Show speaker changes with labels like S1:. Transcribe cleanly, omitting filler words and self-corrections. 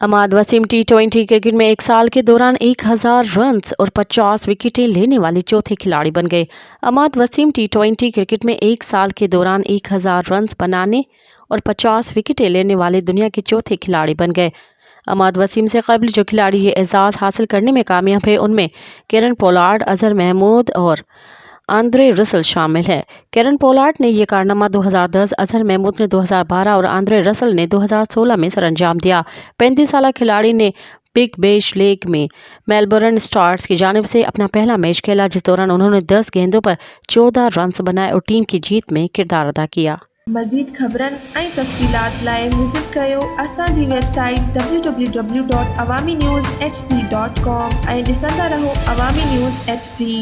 S1: अहमद वसीम टी20 cricket में एक साल के दौरान 1000 रन्स और 50 विकेटें लेने वाले चौथे खिलाड़ी बन गए। अहमद वसीम टी20 क्रिकेट में एक साल के दौरान 1000 रन्स बनाने और 50 विकेटें लेने वाले दुनिया के चौथे खिलाड़ी बन गए। अहमद वसीम से कबल जो खिलाड़ी ये एजाज़ हासिल करने में कामयाब है उनमें केरन पोलार्ड, अजहर महमूद और आंद्रे रसल शामिल है। केरन पोलार्ड ने यह कारनामा 2010, अजहर महमूद ने 2012 और आंद्रे रसल ने 2016 में सरअंजाम दिया। 35 साल खिलाड़ी ने बिग बैश लीग में मेलबर्न स्टार्स की जानिब से अपना पहला मैच खेला, जिस दौरान उन्होंने 10 गेंदों पर 14 रन्स बनाए और टीम की जीत में किरदार अदा किया।
S2: मज़ीद ख़बरन ऐं तफ़सीलात लाइ विज़िट कयो असांजी वेबसाइट www.awamiNewsHD.com ऐं ॾिसंदा रहो अवामी न्यूज़ HD।